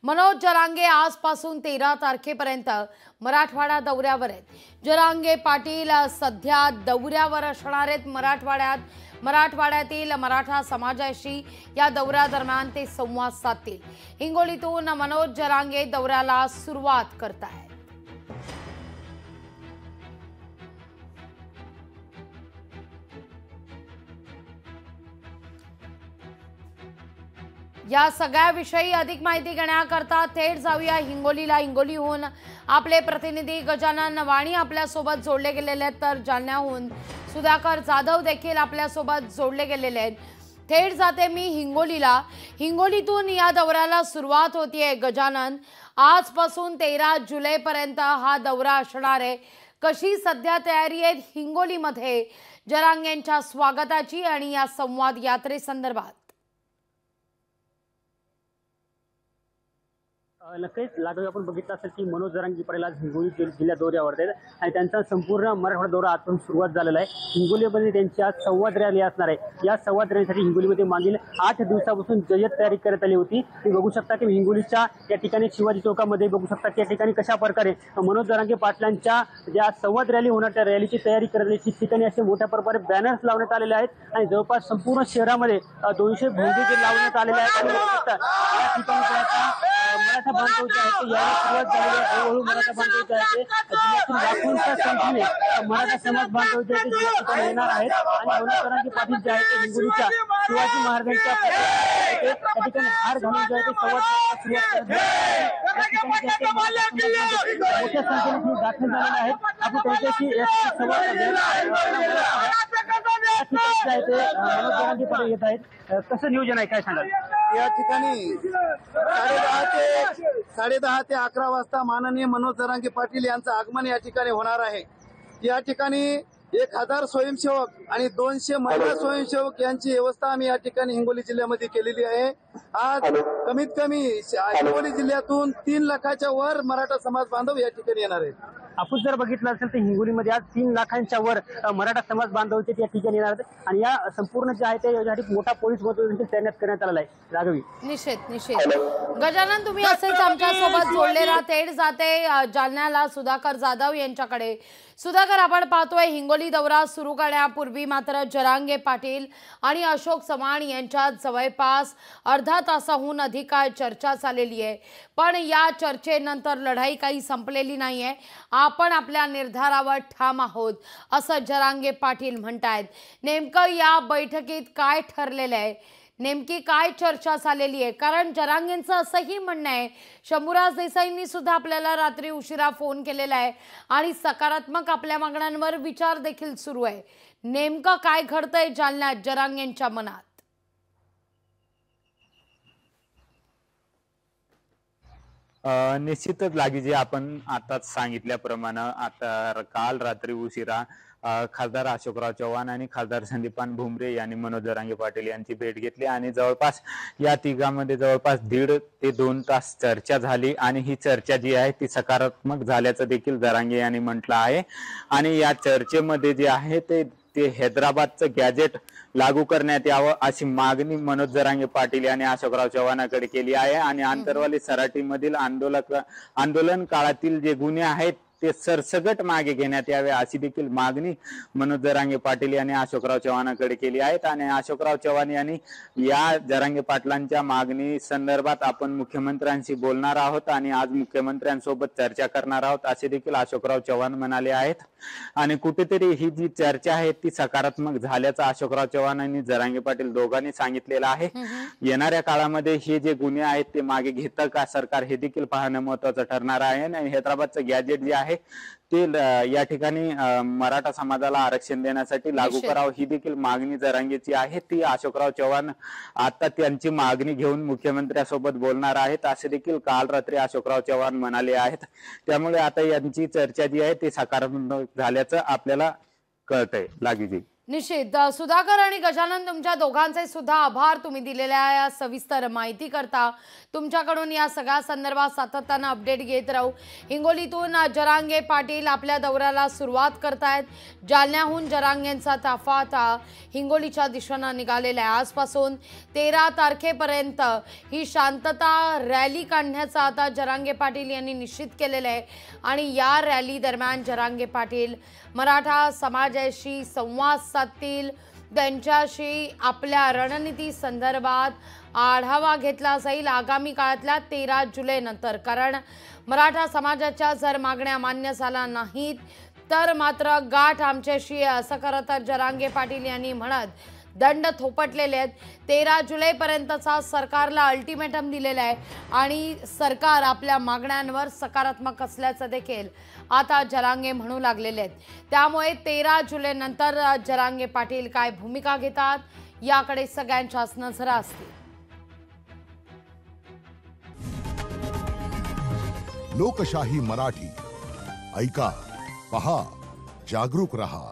मनोज जरांगे आजपासून 13 तारखेपर्यंत मराठवाडा दौऱ्यावर आहेत। जरांगे पाटील सध्या दौऱ्यावर असणार आहेत मराठवाड्यातील मराठा समाजाशी या दौऱ्यादरम्यान ते संवाद साधतील। हिंगोलीतून मनोज जरांगे दौऱ्याला सुरुवात करतायत। या सगळ्याविषयी अधिक माहिती घेण्याकरता थेट जाऊया हिंगोलीला। हिंगोलीहून आपले प्रतिनिधी गजानन वाणी आपल्यासोबत जोडले गेलेले आहेत, तर जालन्याहून सुधाकर जाधव देखील आपल्यासोबत जोडले गेलेले आहेत। थेट जाते मी हिंगोलीला। हिंगोलीतून या दौऱ्याला सुरुवात होतीये। गजानन, आजपासून 13 जुलैपर्यंत हा दौरा असणार आहे। कशी सध्या तयारी आहे हिंगोलीमध्ये जरांगेंच्या स्वागताची आणि या संवाद यात्रेसंदर्भात? नक्कीच लाडू आपण बघितलं असेल की मनोज जरांगे पाटील आज हिंगोली जिल्हा दौऱ्यावर आहेत आणि त्यांचा संपूर्ण मराठवाडा दौरा आजपासून सुरुवात झालेला आहे। हिंगोलीमध्ये त्यांची आज संवाद रॅली असणार आहे। या संवाद रॅलीसाठी हिंगोलीमध्ये मागील 8 दिवसापासून जय्यत तयारी करण्यात आली होती। तुम्ही बघू शकता की हिंगोलीच्या या ठिकाणी शिवाजी चौकामध्ये बघू शकता की या ठिकाणी कशा प्रकारे मनोज जरांगे पाटलांच्या ज्या संवाद रॅली होणार त्या रॅलीची तयारी करण्यात आली। ठिकठिकाणी असे मोठ्या प्रकारे बॅनर्स लावण्यात आलेले आहेत आणि जवळपास संपूर्ण शहरामध्ये 200 भोंगे लावण्यात आलेले आहेत। या ठिकाणी मराठा बांधव जे आहेत ते याला सुरुवात झालेली आहे। हळूहळू मराठा बांधव जे आहेत ते लाखोंच्या संख्येने मराठा समाज बांधव जे आहेत ते या ठिकाणी येणार आहेत आणि मनोज जरांगे पाटील जे आहेत ते हिंगोलीच्या शिवाजी महाराजांच्या त्या ठिकाणी हार घालून जे आहे ते संवाद सुरुवात करत मोठ्या संख्येने दाखल झालेले आहेत। आपण त्यांच्याशी संवाद मनोज जरांगे पाटील येत आहेत। कसं नियोजन आहे काय सांगाल? या ठिकाणी 10:30 ते 11 वाजता माननीय मनोज जरांगे पाटील यांचं आगमन या ठिकाणी होणार आहे। या ठिकाणी 1000 स्वयंसेवक आणि 200 महिला स्वयंसेवक यांची व्यवस्था आम्ही या ठिकाणी हिंगोली जिल्ह्यामध्ये केलेली आहे। आज कमीत कमी हिंगोली जिल्ह्यातून 3 लाखाच्या वर मराठा समाज बांधव या ठिकाणी येणार आहेत। आपण जर बघितलं असेल तर हिंगोलीमध्ये आज 3 लाखांच्या वर मराठा समाज बांधवचे या ठिकाणी येणार आहेत आणि या संपूर्ण जे आहे त्यासाठी मोठा पोलीस बंदोबस्त तैनात करण्यात आलेला आहे। राघवी, निश्चित गजानन, तुम्ही असेच आमच्यासोबत जोडले राहा। थेट जाते जालन्याला सुधाकर जाधव यांच्याकडे। सुधाकर, आपण पाहतोय हिंगोली दौरा सुरू करण्यापूर्वी मात्र जरांगे पाटील आणि अशोक चव्हाण यांच्यात जवळपास अर्धा तासाहून अधिक काळ चर्चा चाललेली आहे, पण या चर्चेनंतर लढाई काही संपलेली नाहीये। आपण आपल्या निर्धारावर ठाम आहोत असं जरांगे पाटील म्हणतायत। नेमकं या बैठकीत काय ठरलेलं आहे? नेमकी काय चर्चा झालेली आहे? कारण जरांगेंचं असंही म्हणणं आहे, शंभूराज देसाईंनी सुद्धा आपल्याला रात्री उशिरा फोन केलेला आहे आणि सकारात्मक आपल्या मागण्यांवर विचार देखील सुरू आहे। नेमकं काय घडतंय जालन्यात जरांगेंच्या मनात? निश्चितच लागी जे आपण आताच सांगितल्याप्रमाणे आता काल रात्री उशिरा खासदार अशोकराव चव्हाण आणि खासदार संदीपान भुमरे यांनी मनोज जरांगे पाटील यांची भेट घेतली आणि जवळपास या तिघांमध्ये जवळपास 1.5 ते 2 तास चर्चा झाली आणि ही चर्चा जी आहे ती सकारात्मक झाल्याचं देखील जरांगे यांनी म्हटलं आहे। आणि या चर्चेमध्ये जे आहे ते हैदराबादचं गॅजेट लागू करण्यात यावं अशी मागणी मनोज जरांगे पाटील यांनी अशोकराव चव्हाणांकडे केली आहे आणि आंतरवाली सराटीमधील आंदोलन काळातील जे गुन्हे आहेत ते सरसगट मागे घेण्यात यावे अशी देखील मागणी मनोज जरांगे पाटील यांनी अशोकराव चव्हाणांकडे केली आहे। आणि अशोकराव चव्हाण यांनी या जरांगे पाटलांच्या मागणी संदर्भात आपण मुख्यमंत्र्यांशी बोलणार आहोत आणि आज मुख्यमंत्र्यांसोबत चर्चा करणार आहोत असे देखील अशोकराव चव्हाण म्हणाले आहेत। आणि कुठेतरी ही जी चर्चा आहे ती सकारात्मक झाल्याचं अशोकराव चव्हाण आणि जरांगे पाटील दोघांनी सांगितलेलं आहे। येणाऱ्या काळामध्ये हे जे गुन्हे आहेत ते मागे घेतं का सरकार हे देखील पाहणं महत्वाचं ठरणार आहे। आणि हैदराबादचं गॅजेट जे आहे ते या ठिकाणी मराठा समाजाला आरक्षण देण्यासाठी लागू करावं ही देखील मागणी जरांगेची आहे। ती अशोकराव चव्हाण आता त्यांची मागणी घेऊन मुख्यमंत्र्यांसोबत बोलणार आहेत असे देखील काल रात्री अशोकराव चव्हाण म्हणाले आहेत। त्यामुळे आता यांची चर्चा जी आहे ती सकारात्मक झाल्याचं आपल्याला कळतंय। लागीजी, निश्चित सुधाकर आणि गजानन तुमच्या दोघांचे सुद्धा आभार. तुम्ही दिलेल्या या सविस्तर माहिती करता. तुमच्याकडून या सगळ्या संदर्भात सातत्यानं अपडेट घेत राहू. हिंगोलीतून जरांगे पाटील आपल्या दौऱ्याला सुरुवात करतायत. जालन्याहून जरांगेंचा ताफा आता हिंगोलीच्या दिशेनं निघालेला आहे. आजपासून 13 तारखेपर्यंत ही शांतता रॅली काढण्याचा आता जरांगे पाटील यांनी निश्चित केलेलं आहे. आणि या रॅली दरम्यान जरांगे पाटील मराठा समाजाशी संवाद साधतील. त्यांच्याशी आपल्या रणनीती संदर्भात आढावा घेतला जाईल आगामी काळातल्या 13 जुलैनंतर. कारण मराठा समाजाच्या जर मागण्या मान्य झाल्या नाहीत तर मात्र गाठ आमच्याशी, असं खरं तर जरांगे पाटील यांनी म्हणत दंड थोपटलेले आहेत. 13 जुलैपर्यंतचा सरकारला अल्टिमेटम दिलेला आहे आणि सरकार आपल्या मागण्यांवर सकारात्मक असल्याचं देखील आता जरांगे म्हणू लागलेले आहेत. त्यामुळे 13 जुलैनंतर जरांगे पाटील काय भूमिका घेतात याकडे सगळ्यांच्याच नजरा असतील. लोकशाही मराठी ऐका, पहा, जागरूक रहा.